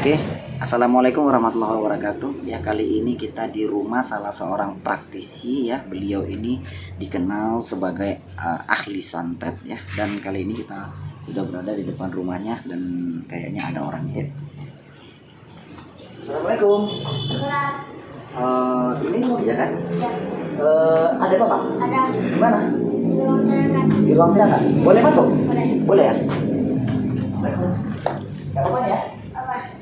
Oke, Assalamualaikum warahmatullahi wabarakatuh. Ya, kali ini kita di rumah salah seorang praktisi ya. Beliau ini dikenal sebagai ahli santet ya. Dan kali ini kita sudah berada di depan rumahnya dan kayaknya ada orangnya. Assalamualaikum. Ini mau kan? Ya. Ada apa Pak? Ada. Di mana? Di ruang terakan. Di ruang terakan. Boleh masuk? Boleh. Boleh ya? Gak apa ya? Apa?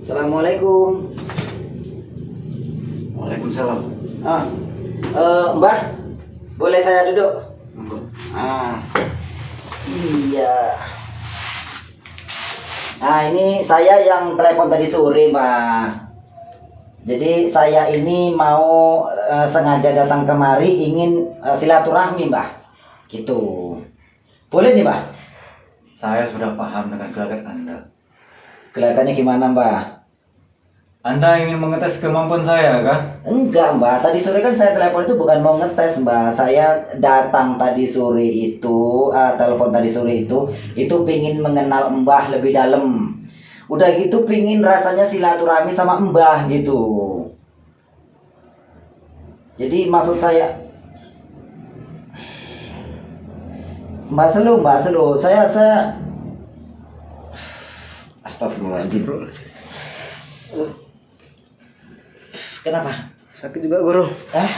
Assalamualaikum. Waalaikumsalam. Mbah, boleh saya duduk? Iya. Nah, ini saya yang telepon tadi sore, Mbak. Jadi saya ini mau sengaja datang kemari ingin silaturahmi, Mbah. Gitu. Boleh nih, Mbah? Saya sudah paham dengan gelagat Anda. Gelagatnya gimana, Mbah? Anda ingin mengetes kemampuan saya, kan? Enggak, Mbak. Tadi sore kan saya telepon itu bukan mau ngetes, Mbak. Saya datang tadi sore itu, telepon tadi sore itu pingin mengenal Mbah lebih dalam. Udah gitu pingin rasanya silaturahmi sama Mbah gitu. Jadi maksud saya, Mbak Selu. Saya Astagfirullahaladzim. Kenapa? Sakit juga guru. Hah?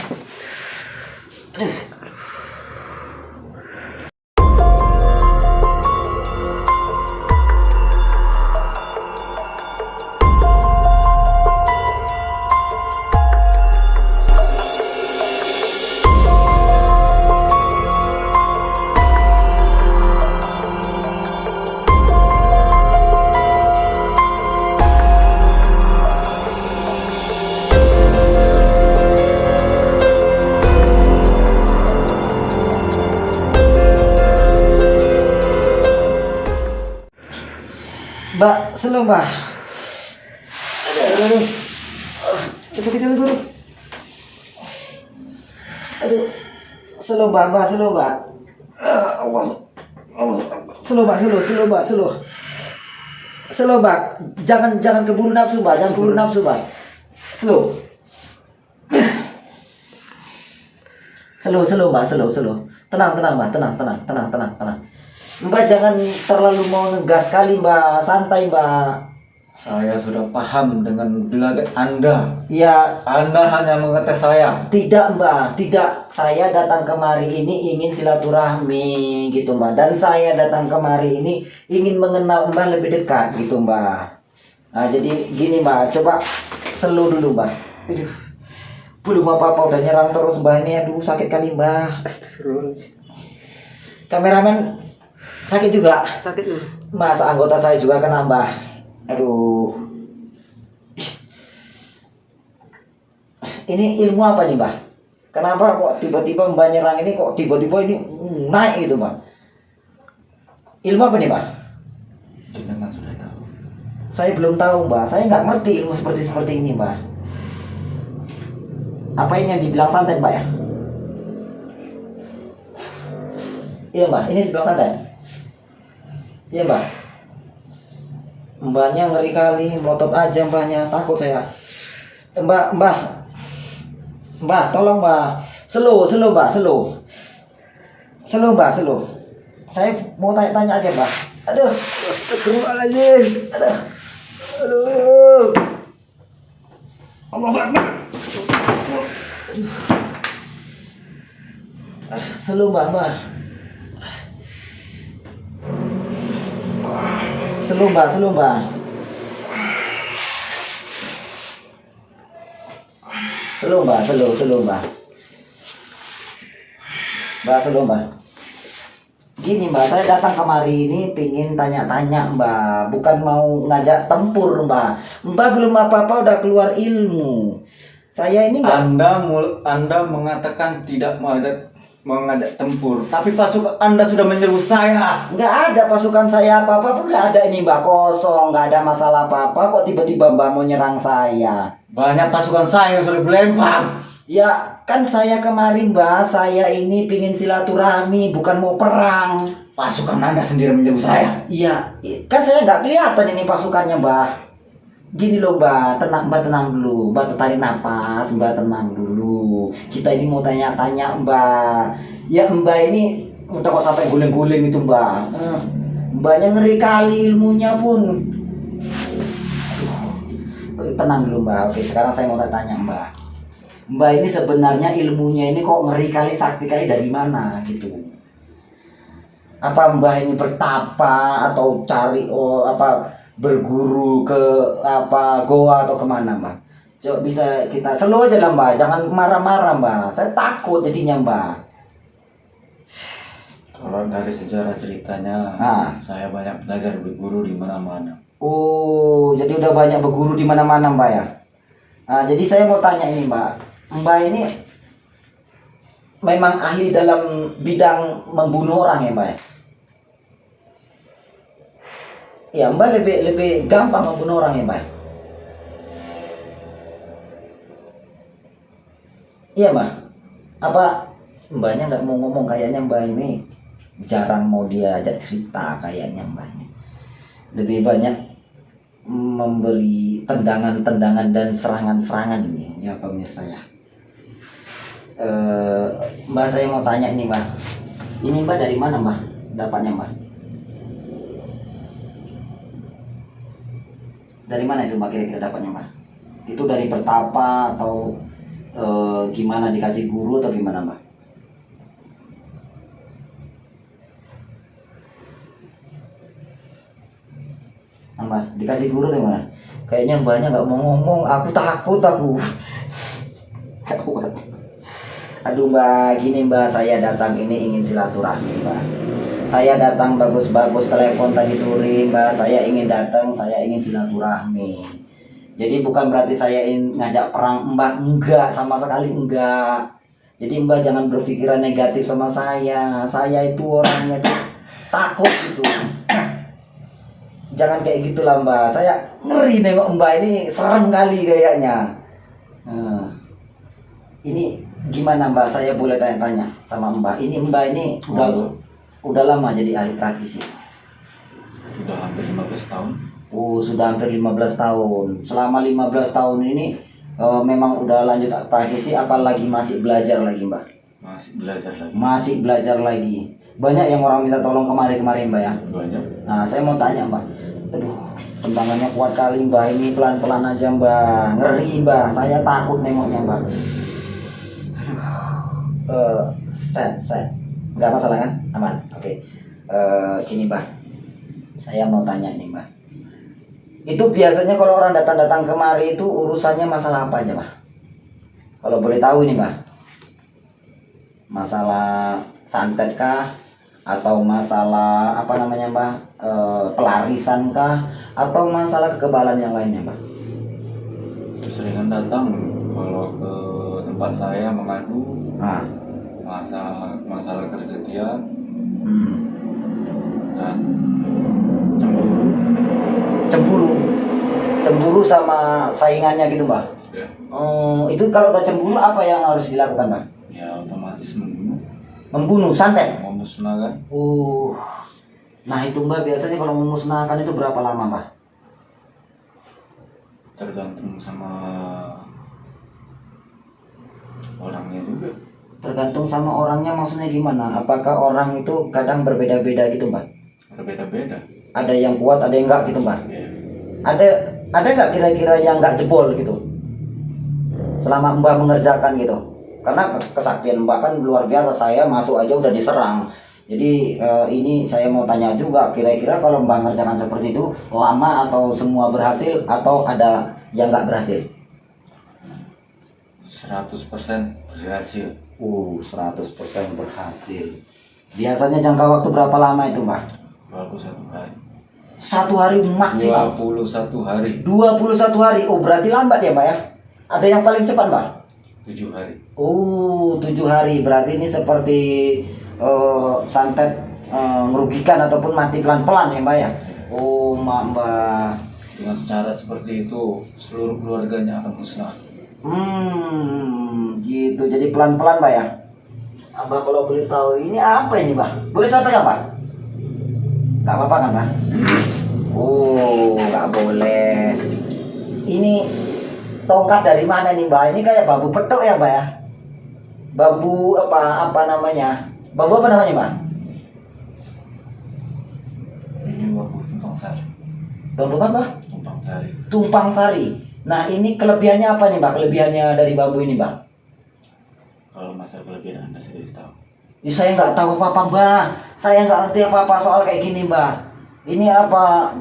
Mbak, selu Mbak. Aduh. Coba kita dulu. Aduh. Selu Mbak. Selu Mbak. Jangan keburu nafsu Mbak. Selu. Selu Mbak. Tenang Mbak. Mbak jangan terlalu mau ngegas kali Mbak, santai Mbak. Saya sudah paham dengan gelagat Anda. Ya, Anda hanya mengetes saya. tidak Mbak, tidak. Saya datang kemari ini ingin silaturahmi gitu Mbak. Dan saya datang kemari ini ingin mengenal Mbak lebih dekat gitu Mbak. Nah jadi gini Mbak, coba selu dulu Mbak. Aduh, belum apa-apa udah nyerang terus Mbak ini. Aduh sakit kali Mbak. Astagfirullahaladzim. Kameramen sakit juga. Sakit lu. Masa anggota saya juga kena Mbah. Aduh. Ini ilmu apa nih Mbah? Kenapa kok tiba-tiba Mbah nyerang ini kok tiba-tiba ini naik gitu Mbah? Ilmu apa nih Mbah? Jenengan sudah tahu. Saya belum tahu Mbah. Saya nggak ngerti ilmu seperti ini Mbah. Apa ini yang dibilang santet Mbak ya? Iya Mbak, ini dibilang santet. Iya Mbak. Mbaknya ngeri kali, melotot aja Mbaknya, takut saya. Mbak, tolong Mbak. Selu Mbak. Saya mau tanya aja Mbak. Aduh, Astagfirullahaladzim. aduh. Allah Akbar. Selu Mbak. Selu Mbak. Gini Mbak, saya datang kemari ini pingin tanya-tanya Mbak, bukan mau ngajak tempur Mbak. Mbak belum apa-apa udah keluar ilmu. Saya ini nggak. Anda mengatakan tidak mau ada mengajak tempur, tapi pasukan Anda sudah menyerbu saya. Nggak ada pasukan saya apa-apa pun, nggak ada ini Mbah, kosong, nggak ada masalah apa-apa. Kok tiba-tiba Mbah mau nyerang saya? Banyak pasukan saya yang sudah berlempang. Ya kan saya kemarin Mbah, saya ini pingin silaturahmi, bukan mau perang. Pasukan Anda sendiri menyerbu saya. Iya, kan saya nggak kelihatan ini pasukannya Mbah. Gini loh Mbah, tenang dulu. Mbah tarik nafas, Mbah tenang dulu. Kita ini mau tanya-tanya Mbah. Ya Mbah ini udah kok sampai guling-guling itu Mbah. Mbahnya ngeri kali ilmunya pun. Aduh. Tenang dulu Mbah. Oke, sekarang saya mau tanya Mbah. Mbah ini sebenarnya ilmunya ini kok ngeri kali, sakti kali, dari mana gitu? Apa Mbah ini bertapa atau cari berguru ke goa atau kemana Mbah? Coba bisa kita slow aja lah Mbah, jangan marah-marah Mbah. Saya takut jadinya Mbah. Kalau dari sejarah ceritanya, saya banyak belajar berguru di mana-mana. Oh, jadi udah banyak berguru di mana-mana Mbah ya. Jadi saya mau tanya ini Mbah. Mbah ini memang ahli dalam bidang membunuh orang ya Mbah ya? Ya Mbah lebih gampang membunuh orang ya Mbah. Iya Mbah. Apa Mbahnya nggak mau ngomong, kayaknya Mbah ini jarang mau diajak cerita kayaknya Mbah ini. Lebih banyak memberi tendangan-tendangan dan serangan-serangan ini ya pemirsa ya. Mbah saya mau tanya ini Mbah. Ini Mbah dari mana Mbah dapatnya Mbah? Dari mana itu Mbak kira-kira dapatnya Mbak? Itu dari bertapa atau gimana, dikasih guru atau gimana Mbak? Mbak dikasih guru atau gimana? Kayaknya Mbaknya nggak mau ngomong, aku takut aku. Gak kuat. Aduh Mbak, gini Mbak, saya datang ini ingin silaturahmi Mbak. Saya datang bagus-bagus telepon tadi sore Mbak, saya ingin datang, saya ingin silaturahmi. Jadi bukan berarti saya ingin ngajak perang Mbak, enggak, sama sekali enggak. Jadi Mbak jangan berpikiran negatif sama saya itu orangnya tuh takut gitu. Jangan kayak gitulah Mbak, saya ngeri nengok Mbak ini, serem kali kayaknya. Ini gimana Mbak, saya boleh tanya-tanya sama Mbak. Ini Mbak ini udah lama jadi ahli praktisi? Sudah hampir 15 tahun. Oh, sudah hampir 15 tahun. Selama 15 tahun ini memang udah lanjut praktisi, apalagi masih belajar lagi Mbak? Masih belajar lagi. Masih belajar lagi. Banyak yang orang minta tolong kemarin Mbak ya? Banyak. Nah, saya mau tanya Mbak. Aduh, tendangannya kuat kali Mbak. Ini pelan-pelan aja Mbak. Ngeri Mbak, saya takut nengoknya Mbak. Set. Nggak masalah kan? Aman. Oke. Gini Mbak, saya mau tanya nih Mbak. Itu biasanya kalau orang datang-datang kemari itu urusannya masalah apa aja Mbak? Kalau boleh tahu ini Mbak. Masalah santet kah? Atau masalah apa namanya Mbak? Pelarisan kah? Atau masalah kekebalan yang lainnya Mbak? Keseringan datang kalau ke tempat saya mengadu. Masalah kerjaan dan cemburu sama saingannya gitu Mbak ya. Itu kalau udah cemburu apa yang harus dilakukan Mbak? Ya otomatis Membunuh, santet, memusnahkan. Nah itu Mbak, biasanya kalau memusnahkan itu berapa lama Mbak? Tergantung sama orangnya juga. Tergantung sama orangnya, maksudnya gimana? Apakah orang itu kadang berbeda-beda gitu Mbak? Berbeda-beda. Ada yang kuat, ada yang enggak gitu Mbak? Ya. Ada nggak kira-kira yang nggak jebol gitu? Selama Mbak mengerjakan gitu? Karena kesaktian Mbak kan luar biasa, saya masuk aja udah diserang. Jadi ini saya mau tanya juga, kira-kira kalau Mbak mengerjakan seperti itu lama atau semua berhasil atau ada yang nggak berhasil? 100% berhasil. 100% berhasil. Biasanya jangka waktu berapa lama itu Mbak? 21 hari. 1 hari maksimal? 21 hari. 21 hari. Oh berarti lambat ya Mbak ya? Ada yang paling cepat Mbak? 7 hari. Oh, 7 hari. Berarti ini seperti santet merugikan ataupun mati pelan-pelan ya Mbak ya? Oh, Mbak. Dengan cara seperti itu seluruh keluarganya akan musnah. Gitu. Jadi pelan-pelan Mbak ya? Mbak kalau boleh tahu ini apa ini Mbak? Boleh saya pegang Mbak? Gak apa-apa kan Mbak? Oh, gak boleh. Ini tongkat dari mana nih Mbak? Ini kayak bambu petok ya Mbak ya? Bambu apa namanya? Bambu apa namanya Mbak? Ini bambu tumpang sari. Bambu apa Mbak? Tumpang sari. Tumpang sari. Nah ini kelebihannya apa nih Mbak? Kelebihannya dari bambu ini Mbak? Kalau masalah kelebihan Anda sendiri tahu. Ya, saya nggak tahu apa-apa Mbak. Saya nggak ngerti apa-apa soal kayak gini Mbak. Ini apa?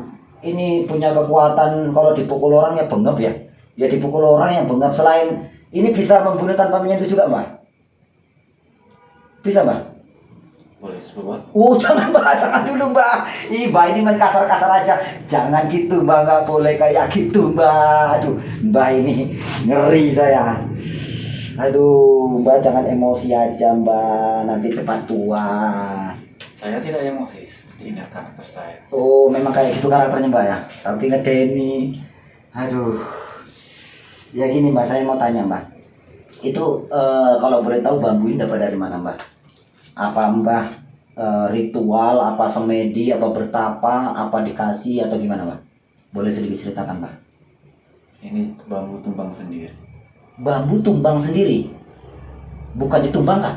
Ini punya kekuatan kalau dipukul orang ya bengap ya. Ya dipukul orang yang bengap. Selain ini bisa membunuh tanpa menyentuh juga Mbak? Bisa Mbak? Boleh coba? Jangan Mbak, jangan dulu Mbak. Ih Mbak ini main kasar-kasar aja. Jangan gitu Mbak, nggak boleh kayak gitu Mbak. Aduh Mbak ini ngeri saya. Aduh Mbak jangan emosi aja Mbak, nanti cepat tua. Saya tidak emosi, seperti ini karakter saya. Oh memang kayak gitu karakternya Mbak ya. Tapi ngedeni. Aduh. Ya gini Mbak, saya mau tanya Mbak. Itu kalau boleh tahu bambu ini dapat dari mana Mbak? Apa Mbak ritual, apa semedi, apa bertapa, apa dikasih atau gimana Mbak? Boleh sedikit ceritakan Mbak? Ini bambu tumbang sendiri. Bambu tumbang sendiri, bukan ditumbang kan?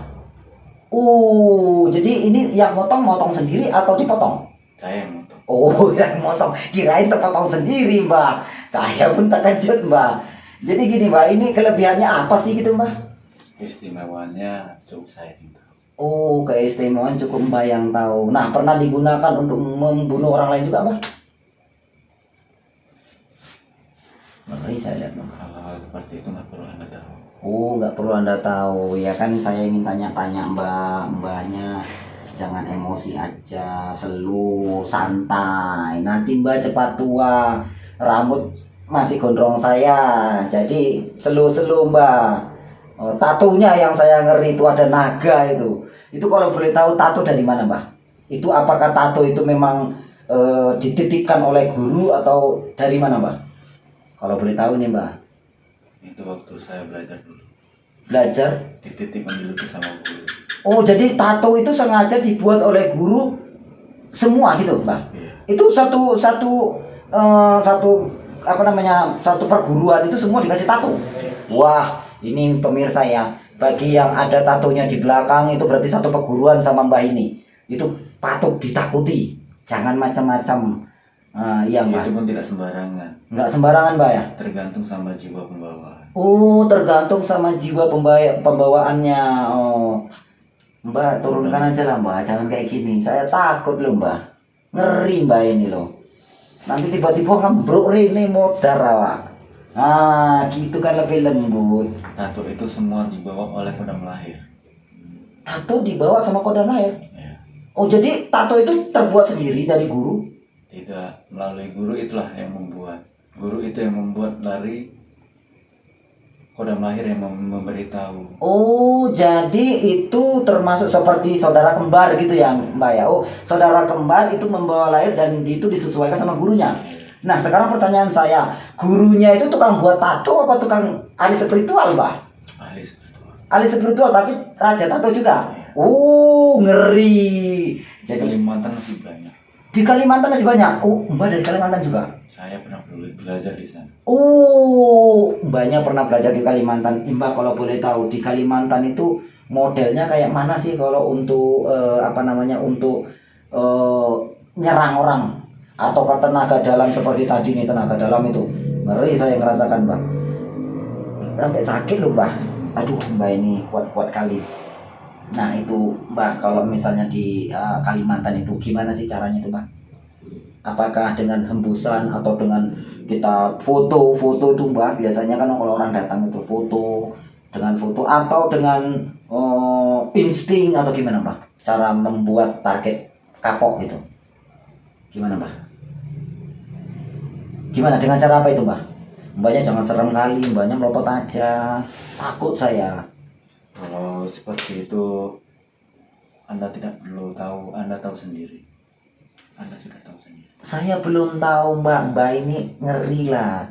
Oh jadi ini yang motong sendiri atau dipotong? Saya yang motong. Oh yang motong, kirain terpotong sendiri Mbak. Saya pun terkejut Mbak. Jadi gini Mbak, ini kelebihannya apa sih gitu Mbak? Istimewanya cukup saya yang tahu. Oh, keistimewaan cukup Mbak yang tahu. Nah, pernah digunakan untuk membunuh orang lain juga, Mbak? Ngeri saya lihat, Mbak. Hal-hal seperti itu nggak perlu Anda tahu. Oh, nggak perlu Anda tahu. Ya kan saya ingin tanya-tanya Mbaknya. Jangan emosi aja, selu, santai. Nanti Mbak cepat tua, rambut masih gondrong saya. Jadi selu-selu Mbak. Tatunya yang saya ngeri itu ada naga itu. Itu kalau boleh tahu tato dari mana Mbak? Itu apakah tato itu memang dititipkan oleh guru atau dari mana Mbak? Kalau boleh tahu nih Mbak. Itu waktu saya belajar dulu. Belajar? Dititipkan dilukis sama guru. Oh jadi tato itu sengaja dibuat oleh guru semua gitu Mbak? Iya. Itu satu apa namanya satu perguruan itu semua dikasih tato. Wah ini pemirsa ya, bagi yang ada tatonya di belakang itu berarti satu perguruan sama Mbak ini. Itu patut ditakuti. Jangan macam-macam. Iya Mbak. Itu pun tidak sembarangan. Nggak sembarangan Mbak ya? Tergantung sama jiwa pembawaan. Oh tergantung sama jiwa pembawaannya. Oh Mbak turunkan aja lah Mbak, jangan kayak gini. Saya takut loh Mbak. Ngeri Mbak ini loh. Nanti tiba-tiba ngambruk ini modar awak. Gitu kan lebih lembut. Tato itu semua dibawa oleh kodam lahir. Tato dibawa sama kodam lahir? Ya. Oh jadi tato itu terbuat sendiri dari guru? Tidak, melalui guru itulah yang membuat. Guru itu yang membuat dari kodam lahir yang memberitahu. Oh jadi itu termasuk seperti saudara kembar gitu ya Mbak ya? Oh saudara kembar itu membawa lahir dan itu disesuaikan sama gurunya. Nah sekarang pertanyaan saya, gurunya itu tukang buat tato apa tukang ahli spiritual Mbak? Ahli spiritual. Ahli spiritual tapi raja tato juga? Ya. Oh ngeri. Di Kalimantan masih banyak. Di Kalimantan masih banyak? Oh Mbak dari Kalimantan juga? Saya pernah belajar di sana. Oh Mbaknya pernah belajar di Kalimantan. Mbak kalau boleh tahu di Kalimantan itu modelnya kayak mana sih kalau untuk untuk nyerang orang? Atau ke tenaga dalam seperti tadi nih, tenaga dalam itu ngeri saya ngerasakan Mbak, sampai sakit loh Mbak. Aduh Mbak ini kuat kali. Nah itu Mbak kalau misalnya di Kalimantan itu gimana sih caranya itu Mbak? Apakah dengan hembusan atau dengan kita foto itu Mbak? Biasanya kan kalau orang datang itu foto atau dengan insting atau gimana Mbak? Cara membuat target kapok gitu gimana Mbak? Gimana dengan cara apa itu Mbak? Mbaknya jangan serem kali, mbaknya melotot aja. Takut saya. Kalau seperti itu Anda tidak perlu tahu, Anda tahu sendiri. Anda sudah tahu sendiri. Saya belum tahu mbak ini ngeri lah.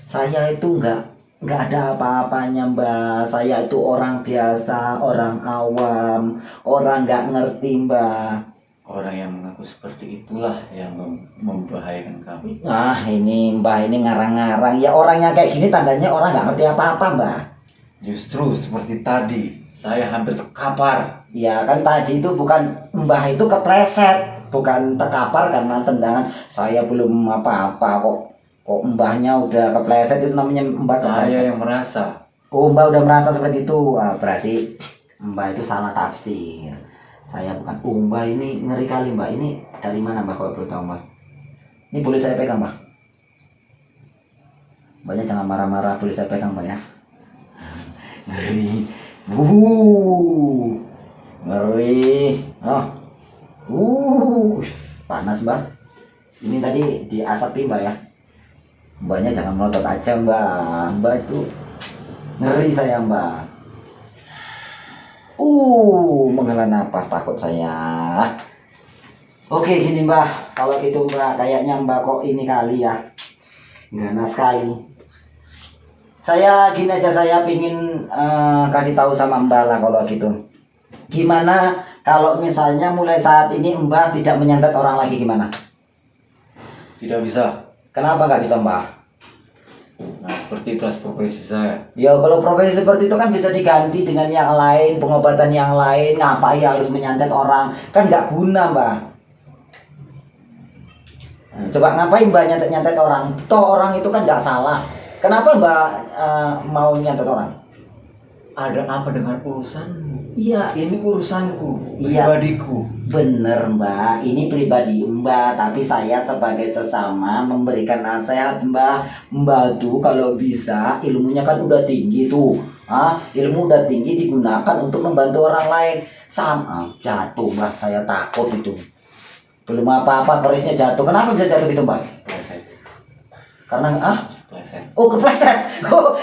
Saya itu nggak ada apa-apanya mbak. Saya itu orang biasa, orang awam, orang nggak ngerti mbak. Orang yang mengaku seperti itulah yang membahayakan kami. Ah ini mbak ini ngarang-ngarang. Ya orang yang kayak gini tandanya orang nggak ngerti apa-apa mbak. Justru seperti tadi, saya hampir terkapar. Ya kan tadi itu bukan mbah itu kepleset, bukan terkapar karena tendangan. Saya belum apa-apa kok mbahnya udah kepleset, itu namanya mbah kepleset. Saya yang merasa. Oh mbah udah merasa seperti itu. Berarti mbah itu salah tafsir. Saya bukan. Mbah ini ngeri kali mbak. Ini dari mana mbak kalau perlu tahu mbak? Ini boleh saya pegang mbak? Mbaknya jangan marah-marah, boleh saya pegang mbak ya? Ngeri. Ngeri. Panas mbak. Ini tadi diasapi mbak ya. Mbaknya jangan melotot aja mbak. Mbak itu ngeri saya mbak. Menghela napas takut saya. Oke gini mbak, kalau gitu mbak, kayaknya mbak kok ini kali ya, ganas sekali. Saya gini aja, saya pingin kasih tahu sama mbak lah kalau gitu. Gimana kalau misalnya mulai saat ini mbak tidak menyantet orang lagi, gimana? Tidak bisa. Kenapa nggak bisa mbak? Nah, seperti itulah profesi saya. Ya kalau profesi seperti itu kan bisa diganti dengan yang lain, pengobatan yang lain. Ngapain harus menyantet orang? Kan nggak guna mbak. Nah, coba ngapain mbak nyantet-nyantet orang? Toh orang itu kan nggak salah. Kenapa mbak mau nyantet orang? Ada apa dengan urusanmu? Iya. Ini urusanku, Iya. pribadiku. Bener mbak, ini pribadi mbak, tapi saya sebagai sesama memberikan nasihat mbak. Mbak tuh kalau bisa, ilmunya kan udah tinggi tuh. Ilmu udah tinggi digunakan untuk membantu orang lain. Sama jatuh mbak, saya takut itu. Belum apa-apa kerisnya jatuh. Kenapa bisa jatuh gitu mbak? Pleset. Karena Pleset. kepleset.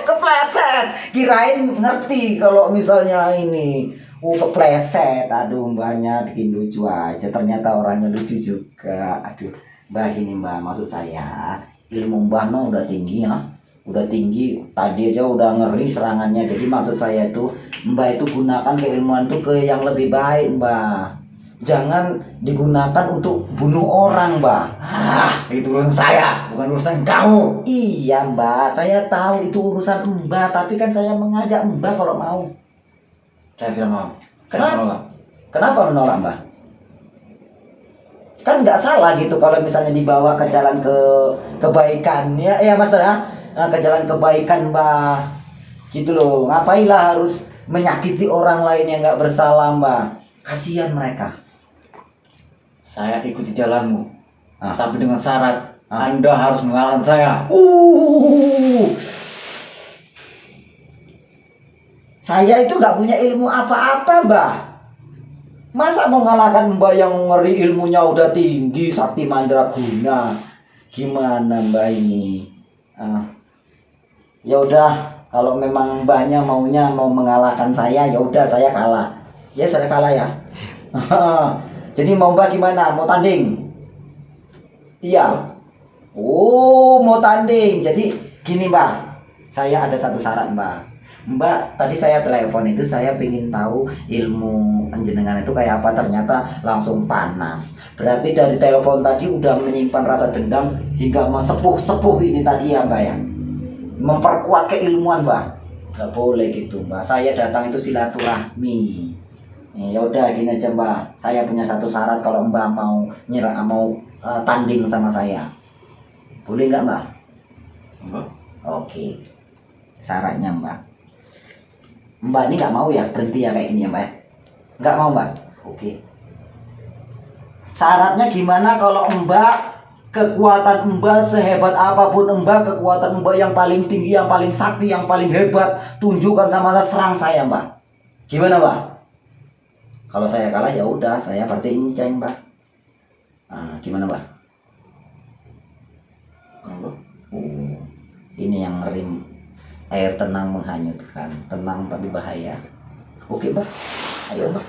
Kepleset. Kirain ngerti kalau misalnya ini. Kepleset. Aduh mbaknya bikin lucu aja. Ternyata orangnya lucu juga. Aduh mbak, gini mbak, maksud saya ilmu mbak no udah tinggi ya. Udah tinggi. Tadi aja udah ngeri serangannya. Jadi maksud saya itu mbak itu gunakan keilmuan itu ke yang lebih baik mbak. Jangan digunakan untuk bunuh orang mbak. Itu urusan saya, bukan urusan kamu. Iya mbak, saya tahu itu urusan mbak, tapi kan saya mengajak mbak kalau mau. Saya tidak mau. Saya Kenapa? menolak. Kenapa menolak mbak? Kan nggak salah gitu kalau misalnya dibawa ke jalan kebaikan ya mas ya, ke jalan kebaikan mbak. Gitu loh, ngapainlah harus menyakiti orang lain yang nggak bersalah mbak? Kasihan mereka. Saya ikuti jalanmu, Ah. tapi dengan syarat Anda harus mengalahkan saya. Saya itu nggak punya ilmu apa-apa mbak. Masa mau ngalahkan mbak yang ngeri ilmunya udah tinggi, sakti mandraguna? Gimana mbak ini? Ya udah, kalau memang mbaknya maunya mau mengalahkan saya, ya udah saya kalah. Ya saya kalah ya. Jadi mau mbak gimana? Mau tanding? Iya. Mau tanding. Jadi gini mbak, saya ada satu syarat mbak. Mbak, tadi saya telepon itu saya pengen tahu ilmu penjenengan itu kayak apa. Ternyata langsung panas. Berarti dari telepon tadi udah menyimpan rasa dendam hingga sepuh ini tadi ya mbak ya. Memperkuat keilmuan mbak. Gak boleh gitu mbak. Saya datang itu silaturahmi. Ya udah gini aja mbak. Saya punya satu syarat kalau mbak mau tanding sama saya. Boleh nggak mbak? Mbak, Oke. Syaratnya mbak. Mbak ini nggak mau ya berhenti ya kayak gini ya mbak? Nggak mau mbak? Oke. Syaratnya gimana kalau mbak, kekuatan mbak sehebat apapun mbak, kekuatan mbak yang paling tinggi, yang paling sakti, yang paling hebat, tunjukkan sama saya, serang saya mbak. Gimana mbak? Kalau saya kalah ya udah, saya berarti inceng mbak. Gimana mbak? Mbak, Ini yang rim air tenang menghanyutkan, tenang tapi bahaya. Oke Mbah, ayo Mbah.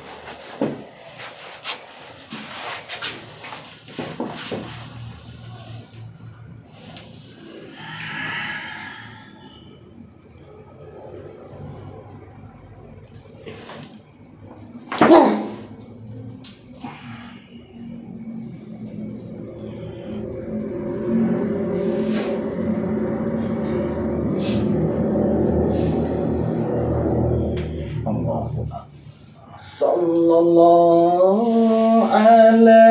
Sallallahu ala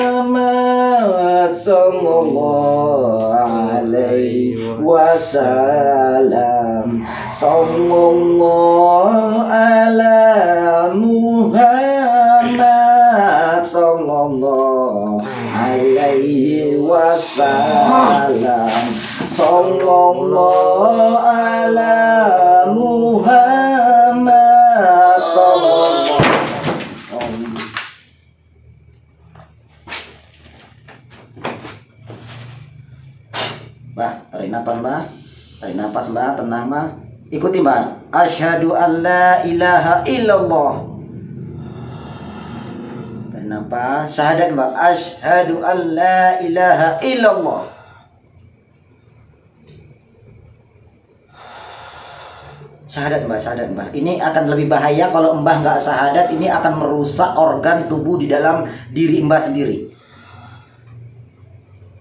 Muhammad sallallahu alaihi wasallam. Sallallahu ala Muhammad sallallahu alaihi wasallam. Sallallahu ala Muhammad sallallahu. Mbah, tarik nafas Mbah. Tarik nafas Mbah, tenang Mbah. Ikuti Mbah. Asyhadu an la ilaha illallah. Tarik nafas, syahadat Mbah. Asyhadu an la ilaha illallah. Syahadat Mbah, syahadat Mbah. Ini akan lebih bahaya kalau Mbah nggak syahadat. Ini akan merusak organ tubuh di dalam diri Mbah sendiri.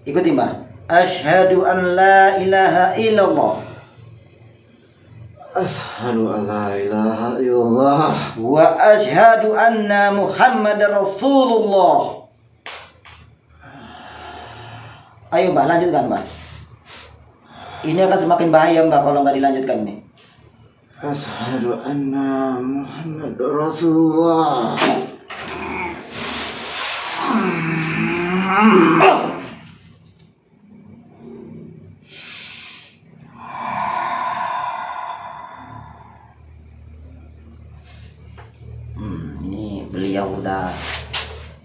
Ikuti Mbah. Asyhadu an la ilaha illallah. Asyhadu an la ilaha illallah. Wa asyhadu anna Muhammadar Rasulullah. Ayo Mbah, lanjutkan Mbah. Ini akan semakin bahaya Mbah kalau nggak dilanjutkan nih. Asyhadu anna Muhammadar Rasulullah. Ini beliau udah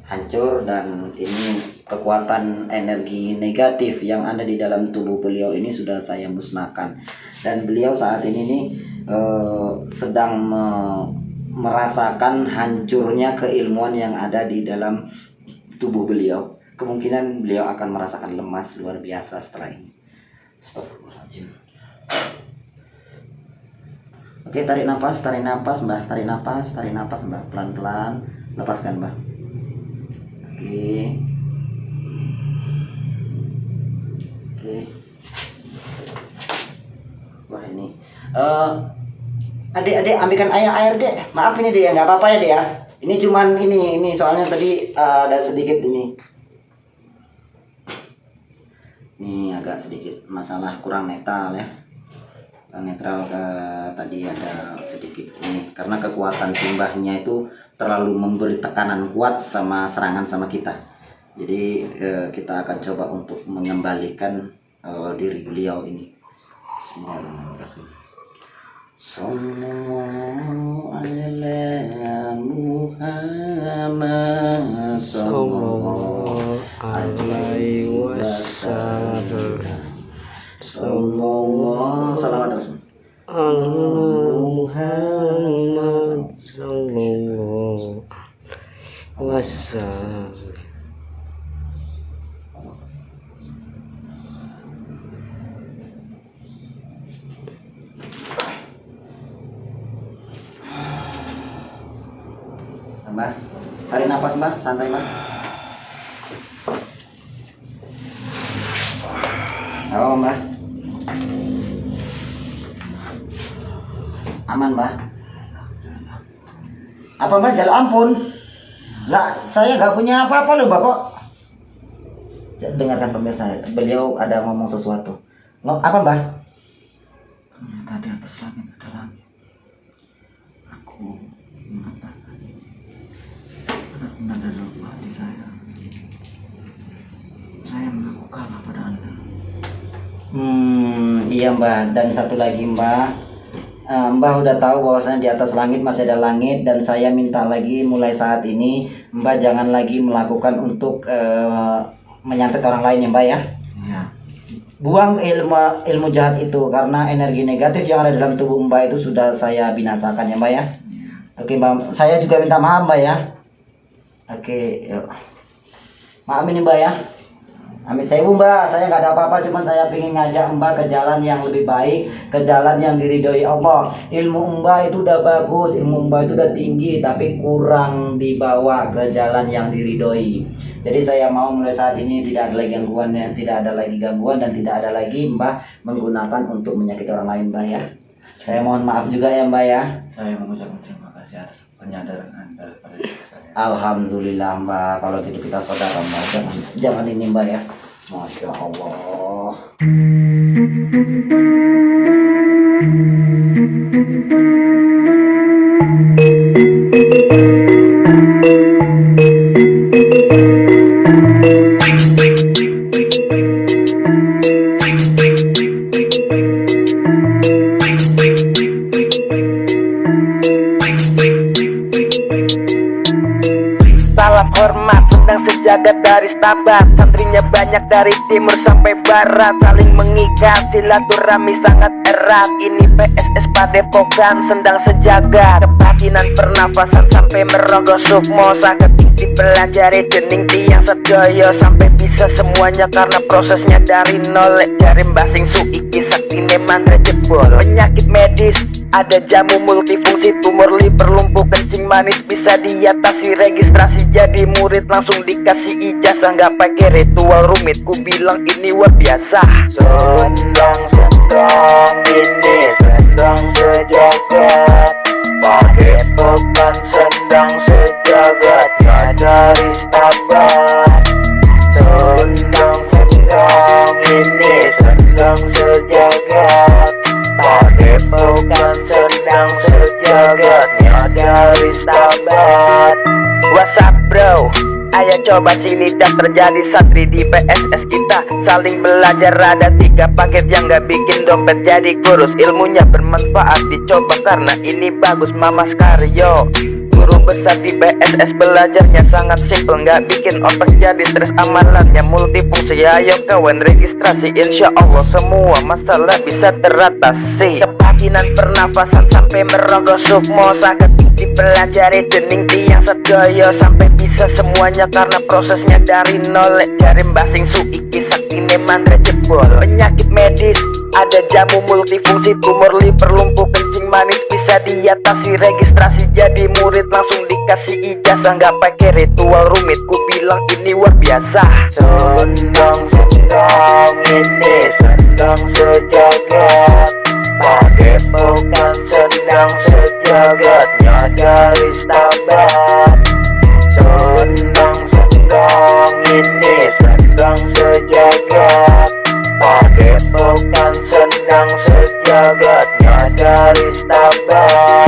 hancur dan ini kekuatan energi negatif yang ada di dalam tubuh beliau ini sudah saya musnahkan. Dan beliau saat ini nih sedang merasakan hancurnya keilmuan yang ada di dalam tubuh beliau. Kemungkinan beliau akan merasakan lemas luar biasa setelah ini. Astagfirullahaladzim. Oke, tarik nafas Mbah, tarik nafas Mbah, pelan-pelan, lepaskan Mbah. Oke. Wah ini, adik-adik ambilkan air dek. Maaf ini dek, nggak apa-apa ya dek ya. Ini cuman ini soalnya tadi ada sedikit ini. Ini agak sedikit masalah kurang netral ya. Netral tadi ada sedikit ini karena kekuatan simbahnya itu terlalu memberi tekanan kuat sama serangan sama kita. Jadi kita akan coba untuk mengembalikan diri beliau ini. Sallallahu ala Muhammad sallallahu alaihi wasallam. Sallallahu salawat terus. Muhammad sallallahu wasallam. Mbah, tarik nafas Mbah, santai Mbah. Oh Mbah. Aman Mbah. Apa Mbah, jalur ampun? Lah, saya nggak punya apa-apa loh Mbah kok. Dengarkan pemirsa, beliau ada ngomong sesuatu. Apa Mbah? Ternyata di atas langit ada langit. Aku mengatakan benar-benar ada lupa di saya. Saya mengaku kalah pada Anda. Iya Mbah. Dan satu lagi Mbah, Mbah udah tahu bahwasanya di atas langit masih ada langit. Dan saya minta lagi mulai saat ini Mbah jangan lagi melakukan untuk menyantet orang lain ya Mbah ya. Ya. buang ilmu jahat itu, karena energi negatif yang ada dalam tubuh Mbak itu sudah saya binasakan ya Mbak ya. Oke Mbak, saya juga minta maaf Mbak ya. Oke, yuk. Maaf ini Mbak ya. Amit saya Mbak, saya nggak ada apa-apa, cuman saya pengen ngajak Mbak ke jalan yang lebih baik, ke jalan yang diridhoi Allah. Ilmu Mbak itu udah bagus, ilmu Mbak itu udah tinggi, tapi kurang dibawa ke jalan yang diridhoi. Jadi saya mau mulai saat ini tidak ada lagi gangguan, dan tidak ada lagi Mbak menggunakan untuk menyakiti orang lain Mbak ya. Saya mohon maaf juga ya Mbak ya. Saya mengucapkan terima kasih atas penyadaran Anda pada diri saya. Alhamdulillah Mbak, kalau gitu kita saudara Mbak, jangan ini Mbak ya. Masya Allah. Salam hormat sedang sejagat dari Stabat, santrinya banyak dari timur sampai barat, saling mengikat silaturahmi sangat erat. Ini PSS Padepokan Sendang Sejagat, kebatinan pernafasan sampai merogoh sukmo, sakit dipelajari dening tiang sedoyo sampai bisa semuanya karena prosesnya dari nol. Jari mbasing suiki saktine mantra jebol, penyakit medis ada jamu multifungsi, tumor liver, lumpuh kencing manis bisa diatasi, registrasi jadi murid langsung dikasih ijazah, nggak pakai ritual rumit, ku bilang ini luar biasa. Sendang ini sendang sejagat, Padepokan Sendang Sejagatnya dari Stabat. Sendang ini sendang sejagat, Padepokan Sendang Sejagatnya dari Stabat. What's up bro? Ayo coba sini dan terjadi santri di PSS kita, saling belajar. Ada 3 paket yang gak bikin dompet jadi kurus, ilmunya bermanfaat dicoba karena ini bagus. Mama Skaryo, guru besar di PSS, belajarnya sangat simple, nggak bikin otak jadi stres, amalannya multifungsi. Ayo kawan registrasi, insya Allah semua masalah bisa teratasi. Kebatinan pernafasan sampai merogoh sukmo, sakit dipelajari dening tiang sedoyo sampai bisa semuanya karena prosesnya dari nol. Jari mbasing suiki saktine mantra jebol, penyakit medis ada jamu multifungsi, tumor liver, lumpuh kencing manis bisa diatasi, registrasi jadi murid langsung dikasih ijazah, nggak pakai ritual rumit, ku bilang ini luar biasa. Sendang ini sendang sejagat, Padepokan Sendang Sejagatnya dari Stabat. Sendang ini sendang sejagat, Padepokan Sendang Sejagatnya dari Stabat.